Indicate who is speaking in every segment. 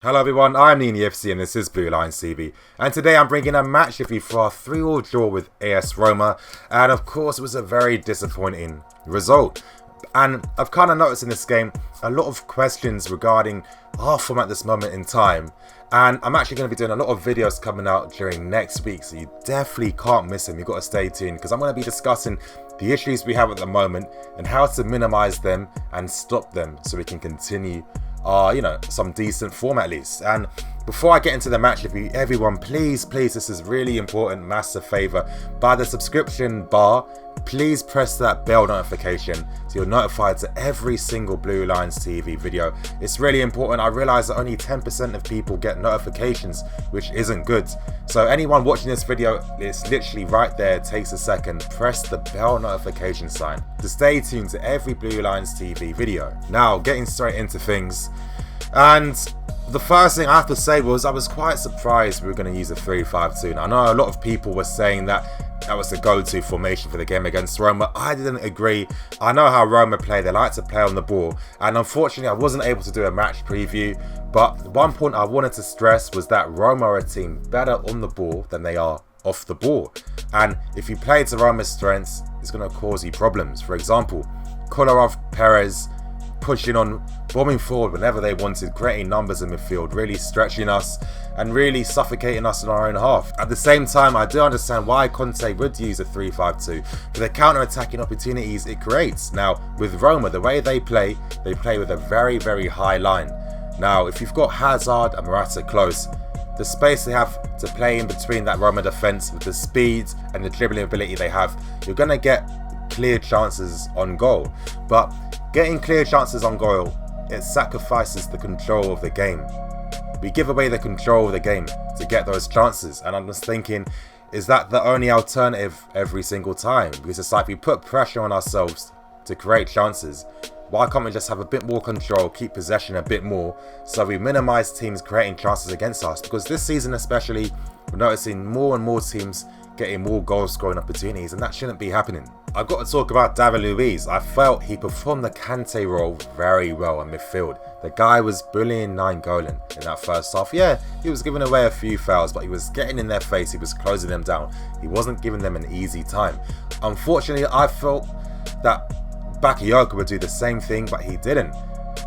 Speaker 1: Hello everyone, I'm Nini FC and this is Blue Lines TV, and today I'm bringing a match review for our 3-all draw with AS Roma, and of course it was a very disappointing result. And I've kind of noticed in this game a lot of questions regarding our form at this moment in time, and I'm actually going to be doing a lot of videos coming out during next week, so you definitely can't miss them. You've got to stay tuned because I'm going to be discussing the issues we have at the moment and how to minimize them and stop them so we can continue some decent form at least. And before I get into the match review, everyone, please, this is really important, massive favor, by the subscription bar, please press that bell notification so you're notified to every single Blue Lines TV video. It's really important. I realize that only 10% of people get notifications, which isn't good. So anyone watching this video, it's literally right there. It takes a second. Press the bell notification sign to stay tuned to every Blue Lines TV video. Now, getting straight into things. And the first thing I have to say was I was quite surprised we were going to use a 3-5-2. Now, I know a lot of people were saying that was the go-to formation for the game against Roma. I didn't agree. I know how Roma play. They like to play on the ball. And unfortunately, I wasn't able to do a match preview. But one point I wanted to stress was that Roma are a team better on the ball than they are off the ball. And if you play to Roma's strengths, it's going to cause you problems. For example, Kolarov, Perez, pushing on, bombing forward whenever they wanted, creating numbers in midfield, really stretching us and really suffocating us in our own half. At the same time, I do understand why Conte would use a 3-5-2 for the counter-attacking opportunities it creates. Now, with Roma, the way they play with a very, very high line. Now, if you've got Hazard and Morata close, the space they have to play in between that Roma defence with the speed and the dribbling ability they have, you're going to get clear chances on goal. But getting clear chances on goal, it sacrifices the control of the game. We give away the control of the game to get those chances, and I'm just thinking, is that the only alternative every single time? Because it's like we put pressure on ourselves to create chances. Why can't we just have a bit more control, keep possession a bit more, so we minimize teams creating chances against us? Because this season especially, we're noticing more and more teams getting more goal scoring opportunities, and that shouldn't be happening. I've got to talk about David Luiz. I felt he performed the Conte role very well in midfield. The guy was bullying Nainggolan in that first half. Yeah, he was giving away a few fouls, but he was getting in their face, he was closing them down. He wasn't giving them an easy time. Unfortunately, I felt that Bakayoko would do the same thing, but he didn't.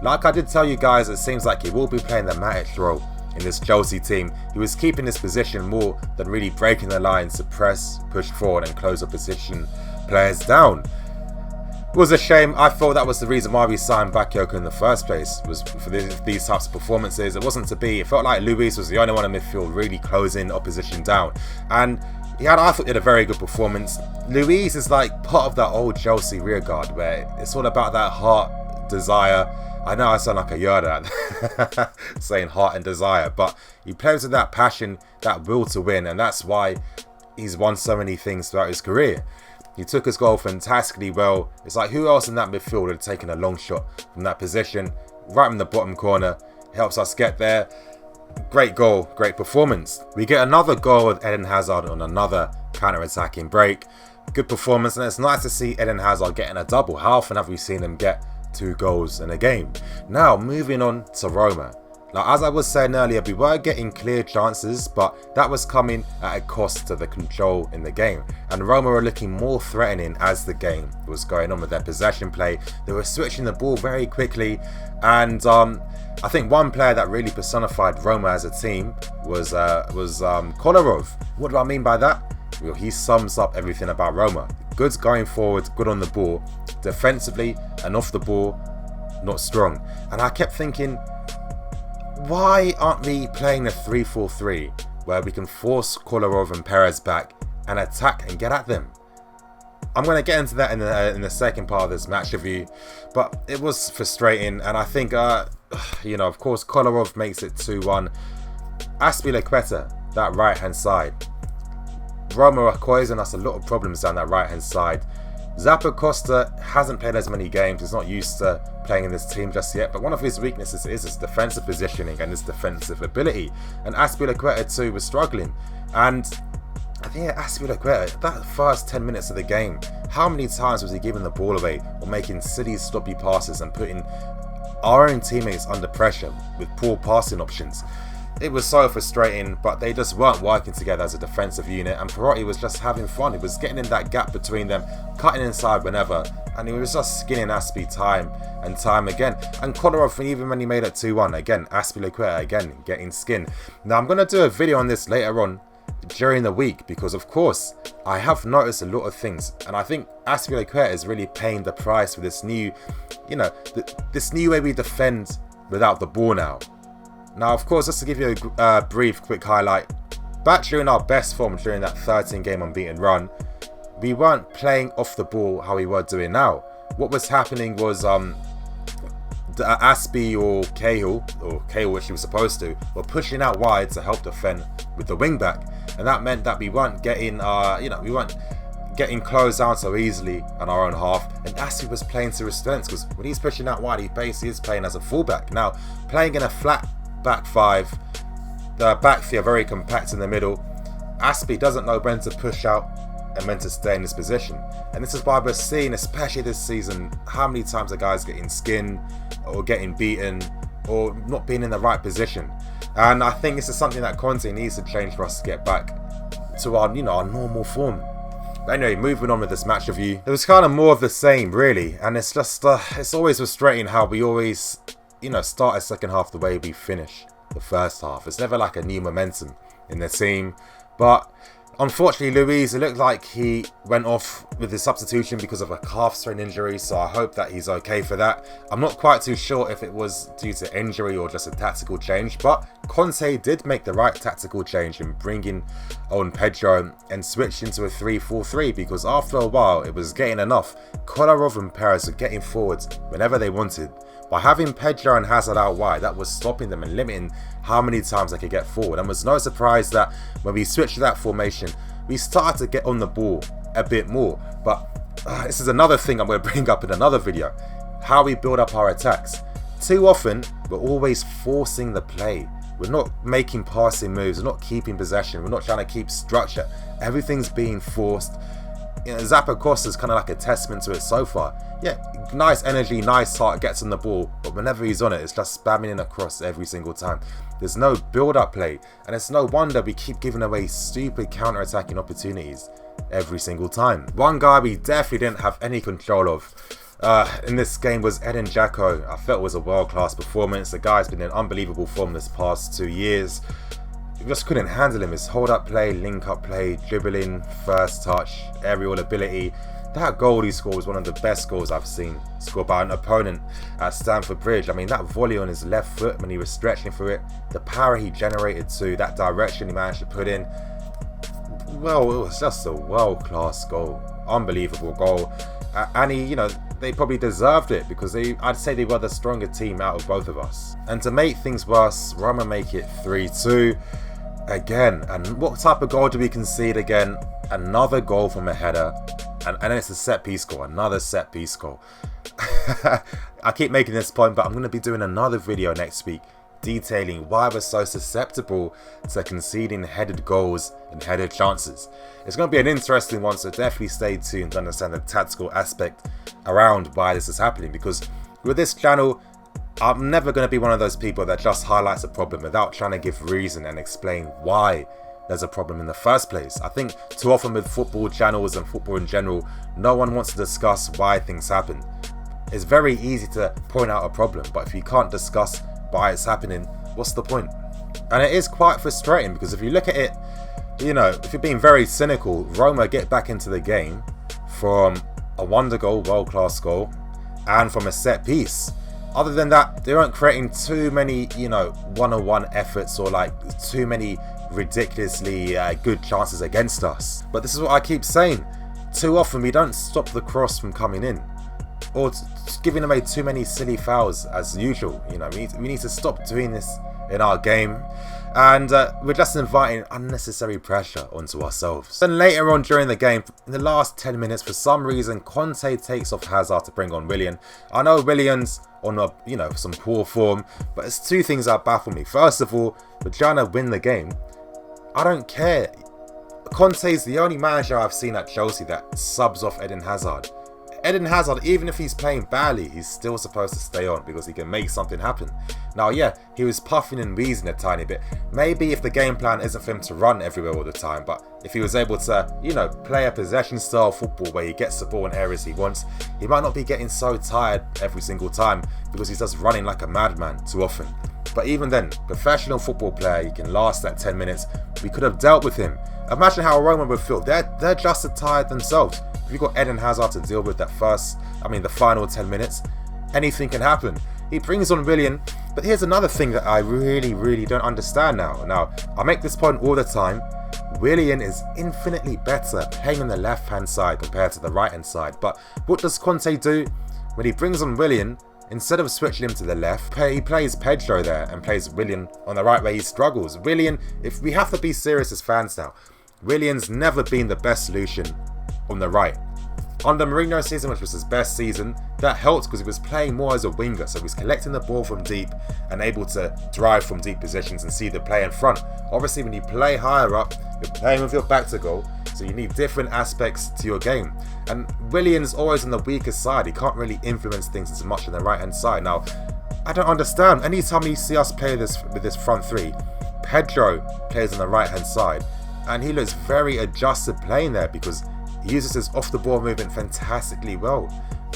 Speaker 1: Like I did tell you guys, it seems like he will be playing the Matic role in this Chelsea team. He was keeping his position more than really breaking the lines to press, push forward and close opposition players down. It was a shame. I thought that was the reason why we signed Bakayoko in the first place, was for these types of performances. It wasn't to be. It felt like Luiz was the only one in midfield really closing opposition down, and I thought he had a very good performance. Luiz is like part of that old Chelsea rearguard where it's all about that heart, desire. I know I sound like a Yoda saying heart and desire, but he plays with that passion, that will to win, and that's why he's won so many things throughout his career. He took his goal fantastically well. It's like, who else in that midfield had taken a long shot from that position, right in the bottom corner, helps us get there. Great goal, great performance. We get another goal with Eden Hazard on another counter-attacking break. Good performance, and it's nice to see Eden Hazard getting a double. How often have we seen him get 2 goals in a game? Now, moving on to Roma. Now, as I was saying earlier, we were getting clear chances, but that was coming at a cost to the control in the game. And Roma were looking more threatening as the game was going on with their possession play. They were switching the ball very quickly, and I think one player that really personified Roma as a team was Kolarov. What do I mean by that? Well, he sums up everything about Roma. Good going forward, good on the ball, defensively and off the ball, not strong. And I kept thinking, why aren't we playing a 3-4-3 where we can force Kolarov and Perez back and attack and get at them? I'm going to get into that in the second part of this match review, but it was frustrating, and I think, of course, Kolarov makes it 2-1. Azpilicueta, that right-hand side. Roma are causing us a lot of problems down that right-hand side. Zappacosta hasn't played as many games, he's not used to playing in this team just yet, but one of his weaknesses is his defensive positioning and his defensive ability, and Azpilicueta too was struggling. And I think Azpilicueta, that first 10 minutes of the game, how many times was he giving the ball away or making silly sloppy passes and putting our own teammates under pressure with poor passing options. It was so frustrating, but they just weren't working together as a defensive unit, and Perotti was just having fun. He was getting in that gap between them, cutting inside whenever, and he was just skinning Aspie time and time again. And Kolarov, even when he made it 2-1, again, Aspilicueta again getting skinned. Now I'm going to do a video on this later on during the week, because of course I have noticed a lot of things, and I think Aspilicueta is really paying the price for this new, this new way we defend without the ball now. Now, of course, just to give you a brief, quick highlight, back during our best form during that 13-game unbeaten run, we weren't playing off the ball how we were doing now. What was happening was Aspie or Cahill, which he was supposed to, were pushing out wide to help defend with the wing back, and that meant that we weren't getting, we weren't getting closed down so easily on our own half, and Aspie was playing to his strengths, because when he's pushing out wide, he basically is playing as a fullback. Now, playing in a flat back five, the back three are very compact in the middle. Aspie doesn't know when to push out and when to stay in this position, and this is why we're seeing, especially this season, how many times the guys getting skinned or getting beaten or not being in the right position. And I think this is something that Conte needs to change for us to get back to our, our normal form. But anyway, moving on with this match review, it was kind of more of the same, really, and it's just it's always frustrating how we always start a second half the way we finish the first half. It's never like a new momentum in the team. But unfortunately, Luis, it looked like he went off with his substitution because of a calf strain injury, so I hope that he's okay for that. I'm not quite too sure if it was due to injury or just a tactical change, but Conte did make the right tactical change in bringing on Pedro and switch into a 3-4-3, because after a while it was getting enough. Kolarov and Perez were getting forwards whenever they wanted. By having Pedro and Hazard out wide, that was stopping them and limiting how many times they could get forward. And it was no surprise that when we switched to that formation, we started to get on the ball a bit more. But this is another thing I'm going to bring up in another video, how we build up our attacks. Too often, we're always forcing the play. We're not making passing moves, we're not keeping possession, we're not trying to keep structure. Everything's being forced. Zappacosta's kind of like a testament to it so far. Yeah, nice energy, nice heart, gets on the ball, but whenever he's on it, it's just spamming in across every single time. There's no build-up play, and it's no wonder we keep giving away stupid counter-attacking opportunities every single time. One guy we definitely didn't have any control of in this game was Edin Dzeko. I felt it was a world-class performance. The guy's been in unbelievable form this past 2 years. We just couldn't handle him. His hold-up play, link-up play, dribbling, first touch, aerial ability. That goal he scored was one of the best goals I've seen scored by an opponent at Stamford Bridge. I mean, that volley on his left foot when he was stretching through it, the power he generated too, that direction he managed to put in. Well, it was just a world-class goal. Unbelievable goal. And they probably deserved it, because I'd say they were the stronger team out of both of us. And to make things worse, Roma make it 3-2 again. And what type of goal do we concede again? Another goal from a header. And then it's a set piece goal, another set piece goal. I keep making this point, but I'm going to be doing another video next week detailing why we're so susceptible to conceding headed goals and headed chances. It's going to be an interesting one, so definitely stay tuned to understand the tactical aspect around why this is happening, because with this channel, I'm never going to be one of those people that just highlights a problem without trying to give reason and explain why there's a problem in the first place. I think too often with football channels and football in general, no one wants to discuss why things happen. It's very easy to point out a problem, but if you can't discuss why it's happening, what's the point? And it is quite frustrating, because if you look at it, if you're being very cynical, Roma get back into the game from a wonder goal, world-class goal, and from a set piece. Other than that, they weren't creating too many, one-on-one efforts or like too many ridiculously good chances against us. But this is what I keep saying. Too often we don't stop the cross from coming in, or giving away too many silly fouls as usual. We need to stop doing this in our game, and we're just inviting unnecessary pressure onto ourselves. Then later on during the game, in the last 10 minutes, for some reason, Conte takes off Hazard to bring on Willian. I know Willian's on some poor form, but it's two things that baffle me. First of all, we're trying to win the game. I don't care. Conte's the only manager I've seen at Chelsea that subs off Eden Hazard. Eden Hazard, even if he's playing badly, he's still supposed to stay on because he can make something happen. Now, yeah, he was puffing and wheezing a tiny bit. Maybe if the game plan isn't for him to run everywhere all the time, but if he was able to, you know, play a possession style football where he gets the ball in areas he wants, he might not be getting so tired every single time because he's just running like a madman too often. But even then, professional football player, he can last that 10 minutes. We could have dealt with him. Imagine how Roma would feel. They're just as tired themselves. If you've got Eden Hazard to deal with the final 10 minutes, anything can happen. He brings on Willian, but here's another thing that I really don't understand now. Now, I make this point all the time. Willian is infinitely better playing on the left-hand side compared to the right-hand side. But what does Conte do? When he brings on Willian, instead of switching him to the left, he plays Pedro there and plays Willian on the right where he struggles. Willian, if we have to be serious as fans now, Willian's never been the best solution on the right. Under Mourinho's season, which was his best season, that helped because he was playing more as a winger, so he was collecting the ball from deep and able to drive from deep positions and see the play in front. Obviously, when you play higher up, you're playing with your back to goal, so you need different aspects to your game. And Willian's always on the weaker side. He can't really influence things as much on the right-hand side. Now, I don't understand. Anytime you see us play this with this front three, Pedro plays on the right-hand side, and he looks very adjusted playing there because he uses his off-the-ball movement fantastically well.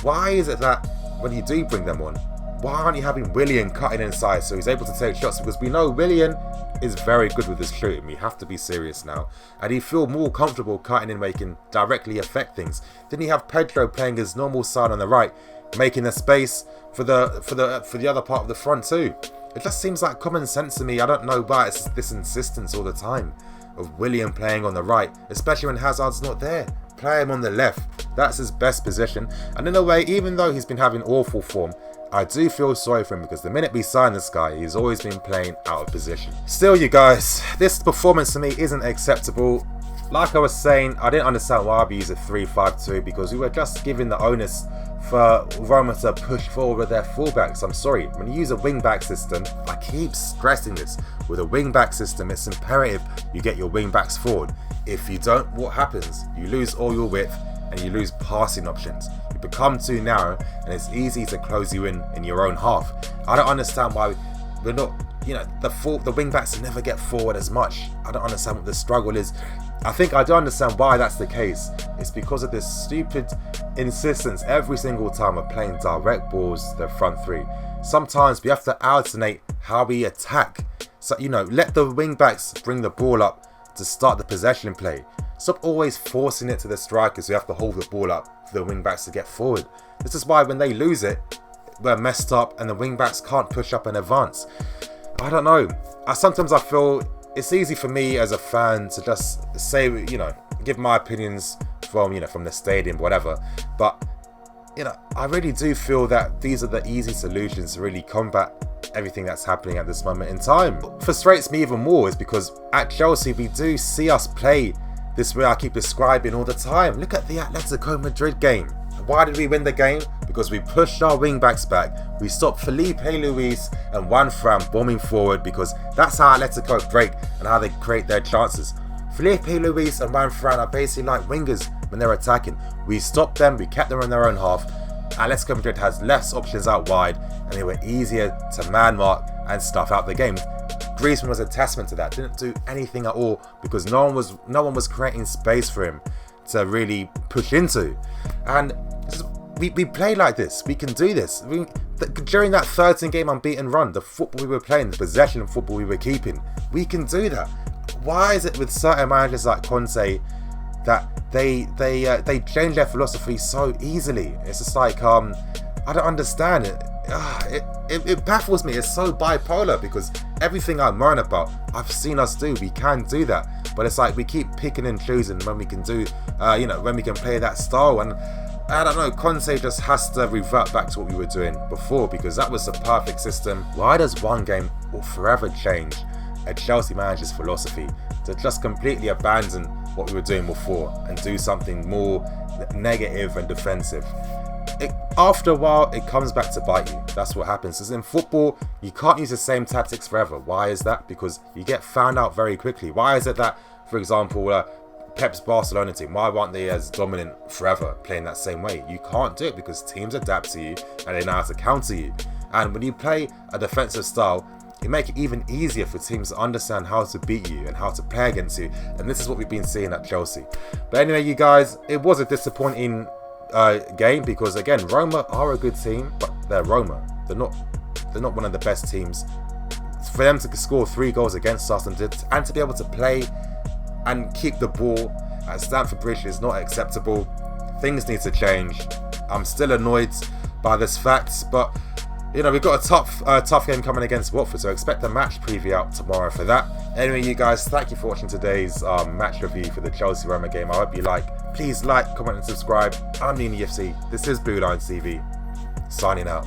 Speaker 1: Why is it that when you do bring them on, why aren't you having Willian cutting inside so he's able to take shots? Because we know Willian is very good with his shooting. We have to be serious now. And he feel more comfortable cutting in where he can directly affect things. Then you have Pedro playing his normal side on the right, making a space for the other part of the front too. It just seems like common sense to me. I don't know why it's this insistence all the time of Willian playing on the right, especially when Hazard's not there. Play him on the left. That's his best position. And in a way, even though he's been having awful form, I do feel sorry for him because the minute we signed this guy, he's always been playing out of position. Still, you guys, this performance to me isn't acceptable. Like I was saying, I didn't understand why we use a 3-5-2 because we were just giving the onus for Roma to push forward with their fullbacks. I'm sorry, when you use a wing-back system, I keep stressing this, with a wing-back system, it's imperative you get your wing-backs forward. If you don't, what happens? You lose all your width and you lose passing options. You become too narrow and it's easy to close you in your own half. I don't understand why we're not, the wing-backs never get forward as much. I don't understand what the struggle is. I think I do understand why that's the case. It's because of this stupid insistence every single time we're playing direct balls to the front three. Sometimes we have to alternate how we attack. So, let the wing-backs bring the ball up to start the possession play. Stop always forcing it to the strikers who have to hold the ball up for the wing-backs to get forward. This is why when they lose it, we're messed up and the wing-backs can't push up and advance. I don't know. Sometimes I feel it's easy for me as a fan to just say, give my opinions from the stadium, whatever. But, I really do feel that these are the easy solutions to really combat everything that's happening at this moment in time. What frustrates me even more is because at Chelsea, we do see us play this way I keep describing all the time. Look at the Atletico Madrid game. Why did we win the game? Because we pushed our wing-backs back. We stopped Felipe Luis and Juan Fran bombing forward because that's how Atletico break and how they create their chances. Felipe Luis and Juan Fran are basically like wingers when they're attacking. We stopped them, we kept them in their own half. Atletico Madrid has less options out wide and they were easier to man mark and stuff out the game. Griezmann was a testament to that. Didn't do anything at all because no one was creating space for him to really push into. And we play like this. We can do this. During that 13 game unbeaten run, the football we were playing, the possession of football we were keeping, we can do that. Why is it with certain managers like Conte that they change their philosophy so easily? It's just like I don't understand it. It baffles me. It's so bipolar because everything I moan about, I've seen us do. We can do that, but it's like we keep picking and choosing when we can do, when we can play that style. And I don't know, Conte just has to revert back to what we were doing before because that was the perfect system. Why does one game forever change a Chelsea manager's philosophy to just completely abandon what we were doing before and do something more negative and defensive? After a while, it comes back to bite you. That's what happens. Because in football, you can't use the same tactics forever. Why is that? Because you get found out very quickly. Why is it that, for example, Pep's Barcelona team, why aren't they as dominant forever, playing that same way? You can't do it because teams adapt to you and they know how to counter you. And when you play a defensive style, you make it even easier for teams to understand how to beat you and how to play against you. And this is what we've been seeing at Chelsea. But anyway, you guys, it was a disappointing game because, again, Roma are a good team, but they're Roma. They're not one of the best teams. For them to score 3 goals against us and to be able to play and keep the ball at Stamford Bridge is not acceptable. Things need to change. I'm still annoyed by this fact, but you know, we've got a tough game coming against Watford, so expect a match preview out tomorrow for that. Anyway, you guys, thank you for watching today's match review for the Chelsea-Roma game. I hope you like. Please like, comment and subscribe. I'm Nini FC. This is Blue Line TV. Signing out.